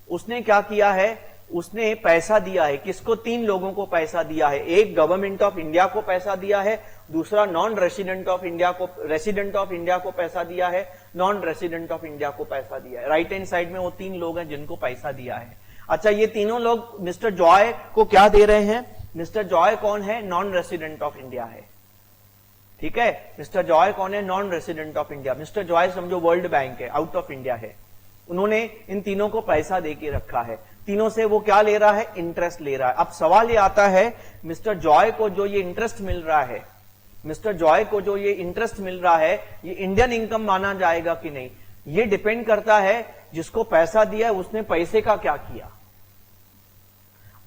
उसने क्या किया है, उसने पैसा दिया है। किसको? 3 लोगों को पैसा दिया है। एक गवर्नमेंट ऑफ इंडिया को पैसा दिया है, दूसरा नॉन रेसिडेंट ऑफ इंडिया को, रेसिडेंट ऑफ इंडिया को पैसा दिया है, नॉन रेसिडेंट ऑफ इंडिया को पैसा दिया है। राइट हैंड साइड में वो 3 लोग हैं जिनको पैसा दिया है। अच्छा, ये तीनों लोग मिस्टर जॉय को क्या दे रहे हैं? मिस्टर जॉय कौन है? नॉन रेसिडेंट ऑफ इंडिया है। ठीक है, मिस्टर जॉय कौन है? Non resident of India. Mister Joy समझो वर्ल्ड बैंक है, आउट ऑफ इंडिया है। उन्होंने इन तीनों को पैसा दे के रखा है। तीनों से वो क्या ले रहा है? इंटरेस्ट ले रहा है। अब सवाल ये आता है, मिस्टर जॉय को जो ये इंटरेस्ट मिल रहा है, मिस्टर जॉय को जो ये इंटरेस्ट मिल रहा है, ये इंडियन इनकम माना जाएगा कि नहीं? ये डिपेंड करता है जिसको पैसा दिया है उसने पैसे का क्या किया।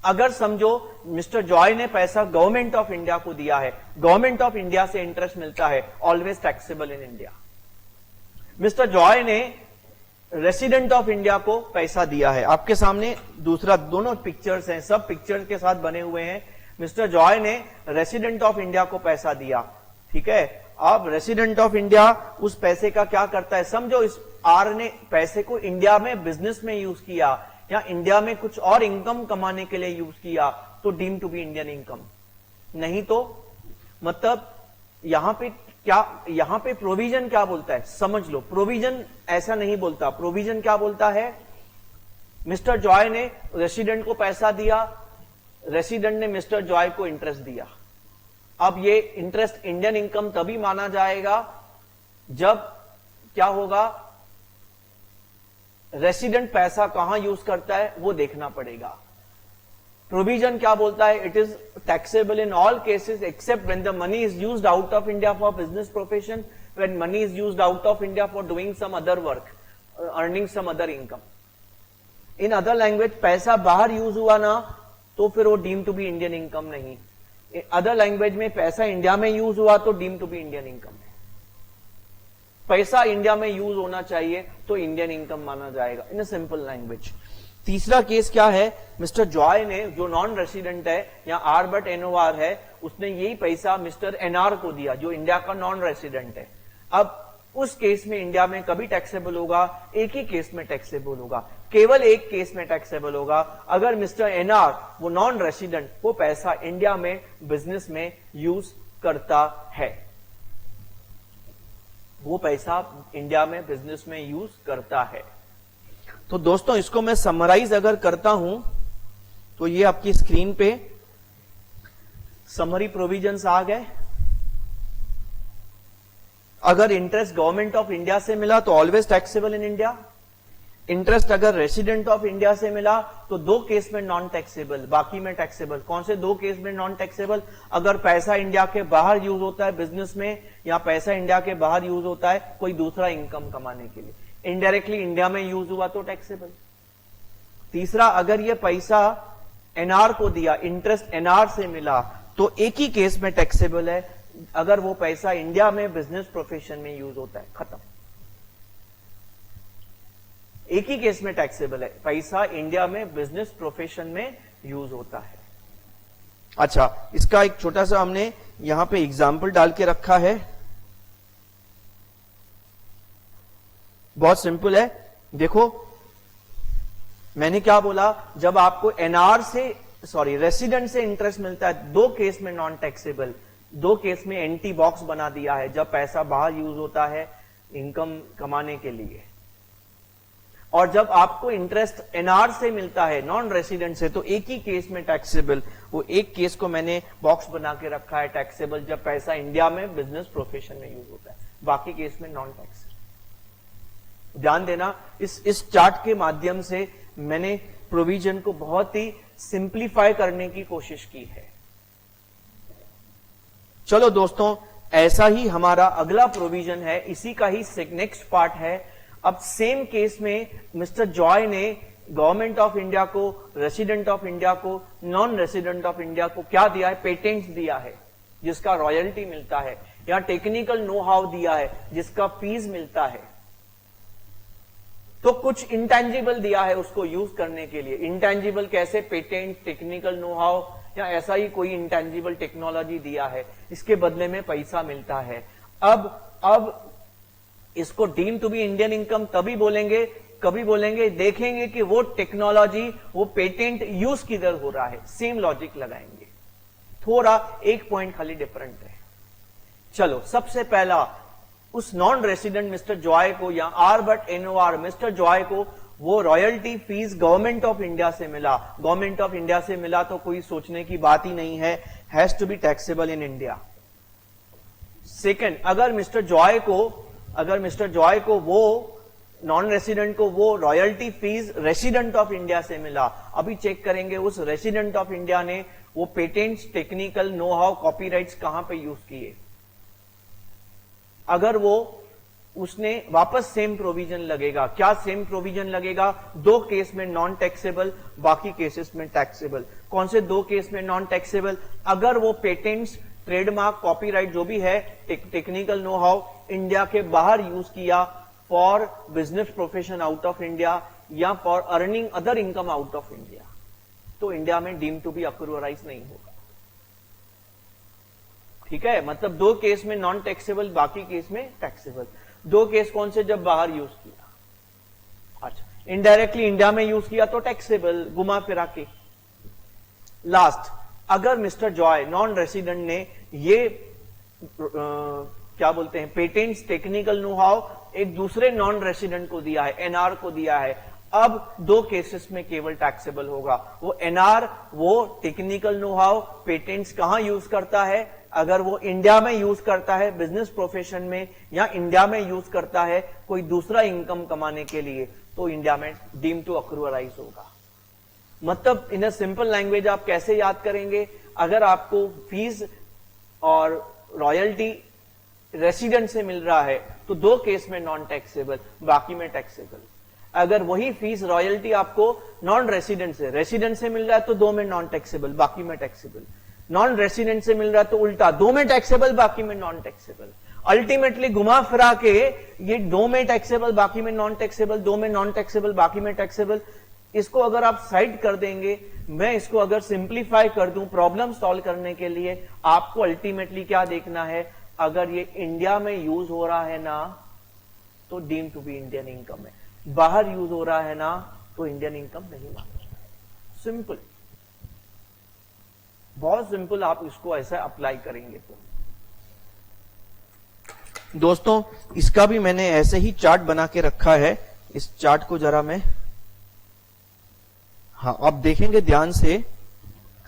अगर समझो मिस्टर जॉय ने पैसा गवर्नमेंट ऑफ इंडिया को दिया है, गवर्नमेंट ऑफ इंडिया से इंटरेस्ट मिलता है, always taxable in India. Mister Joy ने रेसिडेंट ऑफ इंडिया को पैसा दिया है। आपके सामने दूसरा दोनों पिक्चर्स हैं, सब पिक्चर्स के साथ बने हुए हैं। मिस्टर जॉय ने रेसिडेंट ऑफ इंडिया को पैसा दिया, ठीक है। अब रेसिडेंट ऑफ इंडिया उस पैसे का क्या करता है? समझो इस आर ने पैसे को इंडिया में बिजनेस में यूज किया या इंडिया में कुछ और इनकम कमाने के लिए यूज किया, तो deem to be Indian income. नहीं तो मतलब यहां पे क्या, यहां पे प्रोविजन क्या बोलता है समझ लो। प्रोविजन ऐसा नहीं बोलता, प्रोविजन क्या बोलता है? मिस्टर जॉय ने रेसिडेंट को पैसा दिया, रेसिडेंट ने मिस्टर जॉय को इंटरेस्ट दिया। अब ये इंटरेस्ट इंडियन इनकम तभी माना जाएगा जब क्या होगा, रेसिडेंट पैसा कहां यूज करता है वो देखना पड़ेगा। प्रोविजन क्या बोलता है? It is taxable in all cases except when the money is used out of India for business profession, when money is used out of India for doing some other work, earning some other income. In other language पैसा बाहर use हुआ ना तो फिर वो deem to be Indian income नहीं। Other language में पैसा इंडिया में यूज हुआ तो deem to be Indian income है। पैसा इंडिया में यूज होना चाहिए तो इंडियन इनकम माना जाएगा इन अ सिंपल लैंग्वेज। तीसरा केस क्या है? मिस्टर जॉय ने, जो नॉन रेसिडेंट है या आर बट एनओआर है, उसने यही पैसा मिस्टर एनआर को दिया जो इंडिया का नॉन रेसिडेंट है। अब उस केस में इंडिया में कभी टैक्सेबल होगा? एक ही केस में टैक्सेबल होगा, केवल एक केस में टैक्सेबल होगा, अगर मिस्टर एनआर वो नॉन रेसिडेंट वो पैसा इंडिया में बिजनेस में यूज करता है, वो पैसा इंडिया में बिजनेस में यूज करता है। तो दोस्तों इसको मैं समराइज अगर करता हूं तो ये आपकी स्क्रीन पे समरी प्रोविजंस आ गए। अगर इंटरेस्ट गवर्नमेंट ऑफ इंडिया से मिला तो always taxable in India. Interest अगर रेसिडेंट ऑफ इंडिया से मिला तो 2 केस में नॉन टैक्सेबल, बाकी में टैक्सेबल। कौन से 2 केस में नॉन टैक्सेबल? अगर पैसा इंडिया के बाहर यूज होता है बिजनेस में, या पैसा इंडिया के बाहर यूज होता है कोई दूसरा इनकम कमाने के लिए, इनडायरेक्टली इंडिया में यूज हुआ तो टैक्सेबल। तीसरा, अगर ये पैसा एनआर को दिया, इंटरेस्ट एनआर से मिला तो एक ही केस में टैक्सेबल है, अगर वो पैसा इंडिया में बिजनेस प्रोफेशन में यूज होता है। खत्म, एक ही केस में टैक्सेबल है, पैसा इंडिया में बिजनेस प्रोफेशन में यूज होता है। अच्छा, इसका एक छोटा सा हमने यहां पे एग्जाम्पल डाल के रखा है, बहुत सिंपल है। देखो मैंने क्या बोला, जब आपको एनआर से रेसिडेंट से इंटरेस्ट मिलता है, 2 केस में नॉन टैक्सेबल, 2 केस में एंटी बॉक्स बना दिया है, जब पैसा बाहर यूज होता है इनकम कमाने के लिए, और जब आपको इंटरेस्ट एनआर से मिलता है नॉन रेसिडेंट से तो एक ही केस में टैक्सेबल। वो एक केस को मैंने बॉक्स बना के रखा है टैक्सेबल, जब पैसा इंडिया में बिजनेस प्रोफेशन में यूज होता है, बाकी केस में नॉन टैक्सेबल। ध्यान देना, इस चार्ट के माध्यम से मैंने प्रोविजन को बहुत ही सिंप्लीफाई करने की कोशिश की है। चलो दोस्तों, ऐसा ही हमारा अगला प्रोविजन है, इसी का ही नेक्स्ट पार्ट है। अब सेम केस में मिस्टर जॉय ने गवर्नमेंट ऑफ इंडिया को, रेसिडेंट ऑफ इंडिया को, नॉन रेसिडेंट ऑफ इंडिया को क्या दिया है? पेटेंट्स दिया है जिसका रॉयल्टी मिलता है, या टेक्निकल नो हाउ दिया है जिसका फीस मिलता है। तो कुछ इंटेंजिबल दिया है उसको यूज करने के लिए। इंटेंजिबल कैसे? पेटेंट, टेक्निकल नो हाउ, या ऐसा ही कोई इंटेंजिबल टेक्नोलॉजी दिया है, इसके बदले में पैसा मिलता है। अब इसको deem to be Indian income तभी बोलेंगे, कभी बोलेंगे, देखेंगे कि वो टेक्नोलॉजी, वो पेटेंट यूज किधर हो रहा है। सेम लॉजिक लगाएंगे, थोड़ा एक पॉइंट खाली डिफरेंट है। चलो, सबसे पहला उस नॉन रेसिडेंट मिस्टर जॉय को, या or but N O R mister Joy को, वो royalty fee government of India से मिला। गवर्नमेंट ऑफ इंडिया से मिला तो कोई सोचने की बात ही नहीं है, has to be taxable in India. Second, अगर मिस्टर जॉय को वो नॉन रेसिडेंट को वो royalty fee resident of India से मिला, अभी चेक करेंगे उस रेसिडेंट ऑफ इंडिया ने वो patents, technical know how, copyrights कहां पे यूज किए। अगर वो उसने वापस सेम प्रोविजन लगेगा। क्या सेम प्रोविजन लगेगा? दो केस में नॉन टैक्सेबल, बाकी केसेस में टैक्सेबल। कौन से दो केस में नॉन टैक्सेबल? अगर वो पेटेंट्स, ट्रेडमार्क, कॉपीराइट जो भी है, टेक्निकल नो हाउ इंडिया के बाहर यूज किया for business profession out of India, या for earning other income out of India, तो इंडिया में डीम टू बी अक्रूवराइज नहीं होगा। ठीक है, मतलब दो केस में नॉन टैक्सेबल, बाकी केस में टैक्सेबल। दो केस कौन से? जब बाहर यूज किया। अच्छा, इनडायरेक्टली इंडिया में यूज किया तो टैक्सेबल, घुमा फिरा के। लास्ट, अगर मिस्टर जॉय नॉन रेसिडेंट ने ये क्या बोलते हैं, पेटेंट्स, टेक्निकल नो हाउ एक दूसरे नॉन रेसिडेंट को दिया है, एनआर को दिया है, अब दो केसेस में केवल टैक्सेबल होगा। वो एनआर, वो टेक्निकल नो हाउ, पेटेंट्स कहां यूज करता है? अगर वो इंडिया में यूज करता है बिजनेस प्रोफेशन में, या इंडिया में यूज करता है कोई दूसरा इनकम कमाने के लिए, तो इंडिया में डीम टू अक्रूवराइज होगा। मतलब इन अ सिंपल लैंग्वेज आप कैसे याद करेंगे? अगर आपको फीस और रॉयल्टी रेसिडेंट से मिल रहा है तो दो केस में नॉन टैक्सेबल, बाकी में टैक्सेबल। अगर वही फीस रॉयल्टी आपको नॉन रेसिडेंट से मिल रहा है तो दो में नॉन टैक्सेबल, बाकी में टैक्सेबल। नॉन रेसिडेंट से मिल रहा है तो उल्टा, दो में टैक्सेबल, बाकी में नॉन टैक्सेबल। अल्टीमेटली घुमा फिरा के ये दो में टैक्सेबल, बाकी में नॉन टैक्सेबल, दो में नॉन टैक्सेबल, बाकी में टैक्सेबल, इसको अगर आप साइड कर देंगे, मैं इसको अगर सिंप्लीफाई कर दूं प्रॉब्लम सॉल्व करने के लिए, आपको अल्टीमेटली क्या देखना है? अगर ये इंडिया में यूज हो रहा है ना तो deem to be Indian income है, बाहर यूज हो रहा है ना तो इंडियन इनकम नहीं माना। सिंपल, बहुत सिंपल, आप इसको ऐसा अप्लाई करेंगे तो। दोस्तों, इसका भी मैंने ऐसे ही चार्ट बना के रखा है, इस चार्ट को जरा मैं, हाँ आप देखेंगे ध्यान से,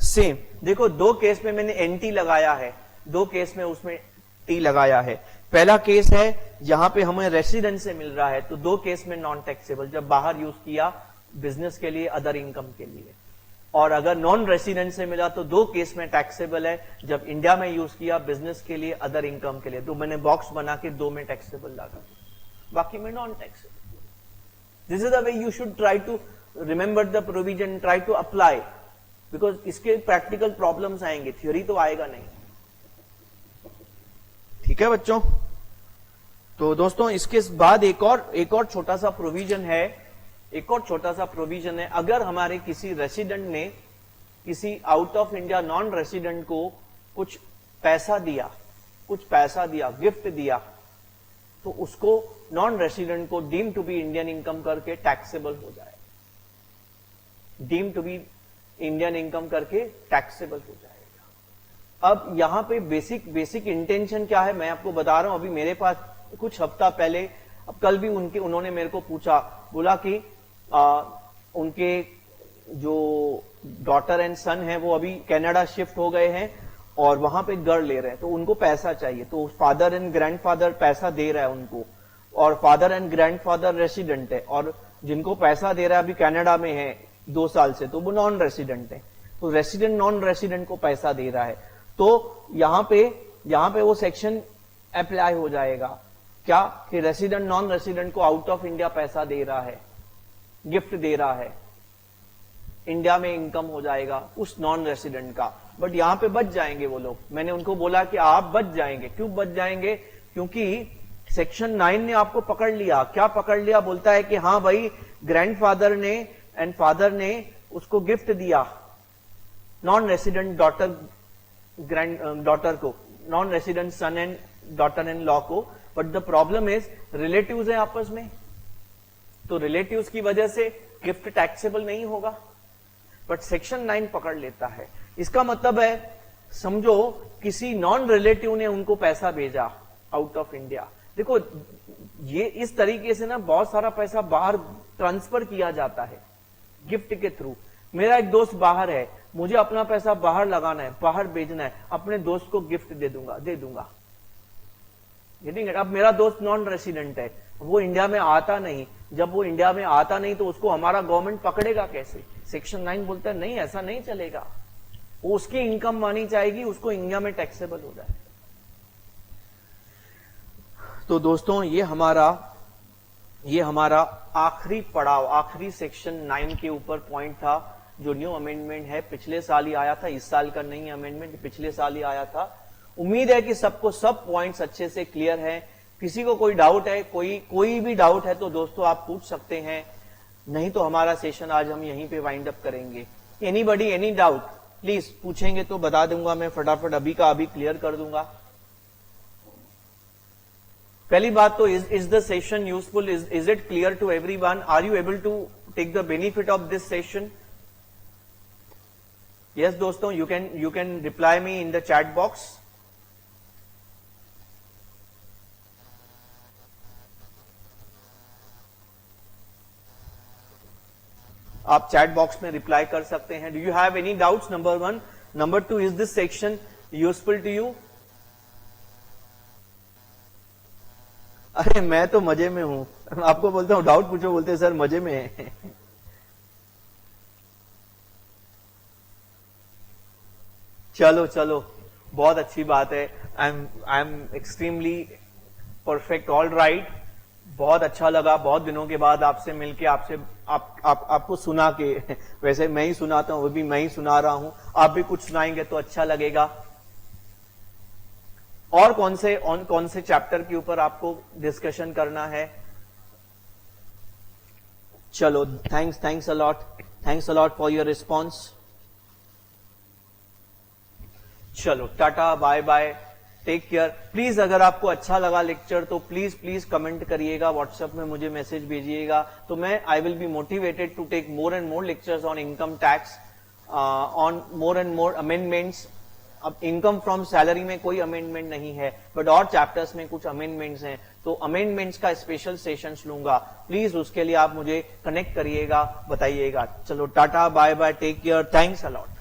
सेम देखो, दो केस में मैंने एनटी लगाया है, दो केस में उसमें टी लगाया है। पहला केस है यहां पे हमें रेसिडेंट से मिल रहा है तो दो केस में नॉन टैक्सेबल, जब बाहर यूज किया बिजनेस के लिए, अदर इनकम के लिए। और अगर नॉन रेसिडेंट से मिला तो दो केस में टैक्सेबल है, जब इंडिया में यूज किया बिजनेस के लिए, अदर इनकम के लिए। तो मैंने बॉक्स बना के दो में टैक्सेबल लगा, बाकी में non taxable. This is the way you should try to remember the provision, try to apply, because इसके प्रैक्टिकल प्रॉब्लम्स आएंगे, थ्योरी तो आएगा नहीं। ठीक है बच्चों, तो दोस्तों इसके बाद एक और छोटा सा प्रोविजन है, अगर हमारे किसी रेसिडेंट ने किसी out of India non resident को कुछ पैसा दिया, गिफ्ट दिया, तो उसको नॉन रेसिडेंट को deem to be Indian income करके टैक्सेबल हो जाए, deem to be Indian income करके टैक्सेबल हो जाएगा। अब यहां पे बेसिक इंटेंशन क्या है मैं आपको बता रहा हूं। अभी मेरे पास कुछ हफ्ता पहले, अब कल भी उन्होंने मेरे को पूछा, बोला कि उनके जो डॉटर एंड सन है वो अभी कनाडा शिफ्ट हो गए हैं और वहां पे घर ले रहे हैं, तो उनको पैसा चाहिए, तो फादर एंड ग्रैंडफादर पैसा दे रहा है उनको, और फादर एंड ग्रैंडफादर रेसिडेंट है, और जिनको पैसा दे रहा है अभी कनाडा में है, 2 साल से, तो वो नॉन रेसिडेंट है। तो रेसिडेंट नॉन रेसिडेंट को पैसा दे रहा है, तो यहां पे वो सेक्शन अप्लाई हो जाएगा क्या कि रेसिडेंट नॉन रेसिडेंट को आउट ऑफ इंडिया पैसा दे रहा है, गिफ्ट दे रहा है, इंडिया में इनकम हो जाएगा उस नॉन रेसिडेंट का। बट यहां पे बच जाएंगे वो लोग। मैंने उनको बोला कि आप बच जाएंगे। क्यों बच जाएंगे? क्योंकि सेक्शन 9 ने आपको पकड़ लिया। क्या पकड़ लिया? बोलता है कि हाँ भाई, ग्रैंडफादर ने एंड फादर ने उसको गिफ्ट दिया नॉन रेसिडेंट डॉटर को, non resident son and daughter in law को। But the problem is relatives है आपस में, तो रिलेटिव्स की वजह से गिफ्ट टैक्सेबल नहीं होगा। बट सेक्शन 9 पकड़ लेता है। इसका मतलब है, समझो किसी नॉन रिलेटिव ने उनको पैसा भेजा आउट ऑफ इंडिया। देखो ये इस तरीके से ना बहुत सारा पैसा बाहर ट्रांसफर किया जाता है गिफ्ट के थ्रू। मेरा एक दोस्त बाहर है, मुझे अपना पैसा बाहर लगाना है, बाहर भेजना है, अपने दोस्त को गिफ्ट दे दूंगा। अब मेरा दोस्त नॉन रेसिडेंट है, वो इंडिया में आता नहीं। जब वो इंडिया में आता नहीं तो उसको हमारा गवर्नमेंट पकड़ेगा कैसे? सेक्शन 9 बोलता है नहीं, ऐसा नहीं चलेगा। वो उसकी इनकम मानी जाएगी, उसको इंडिया में टैक्सेबल हो जाए। तो दोस्तों ये हमारा आखिरी पड़ाव, आखिरी सेक्शन 9 के ऊपर पॉइंट था जो न्यू अमेंडमेंट है। पिछले साल ही आया था, इस साल का नहीं अमेंडमेंट, पिछले साल ही आया था। उम्मीद है कि सबको सब पॉइंट्स अच्छे से क्लियर है। किसी को कोई डाउट है, कोई भी डाउट है तो दोस्तों आप पूछ सकते हैं, नहीं तो हमारा सेशन आज हम यहीं पे वाइंड अप करेंगे। एनीबडी एनी डाउट प्लीज पूछेंगे तो बता दूंगा मैं, फटाफट अभी का अभी क्लियर कर दूंगा। पहली बात तो is the session useful, is it clear to everyone? Are you able to take the benefit of this session? Yes दोस्तों, you can reply me in the chat box. आप चैट बॉक्स में reply कर सकते हैं। Do you have any doubts? Number 1। Number 2, is this section useful to you? अरे मैं तो मजे में हूं, आपको बोलता हूं डाउट पूछो, बोलते सर मजे में है। चलो बहुत अच्छी बात है। I am extremely perfect. All right, बहुत अच्छा लगा बहुत दिनों के बाद आपसे मिलके, आपको सुना के। वैसे मैं ही सुनाता हूं, वो भी मैं ही सुना रहा हूं, आप भी कुछ सुनाएंगे तो अच्छा लगेगा। और कौन से चैप्टर के ऊपर आपको डिस्कशन करना है? चलो, thanks a lot for your response. चलो tata, bye bye, take care. Please अगर आपको अच्छा लगा लेक्चर तो प्लीज कमेंट करिएगा, व्हाट्सएप में मुझे मैसेज भेजिएगा, तो मैं I will be motivated to take more and more lectures on income tax, on more and more amendments. अब इनकम फ्रॉम सैलरी में कोई अमेंडमेंट नहीं है, बट और चैप्टर्स में कुछ अमेंडमेंट्स हैं, तो अमेंडमेंट्स का स्पेशल सेशंस लूंगा। प्लीज उसके लिए आप मुझे कनेक्ट करिएगा, बताइएगा। चलो tata, bye bye, take care, thanks a lot.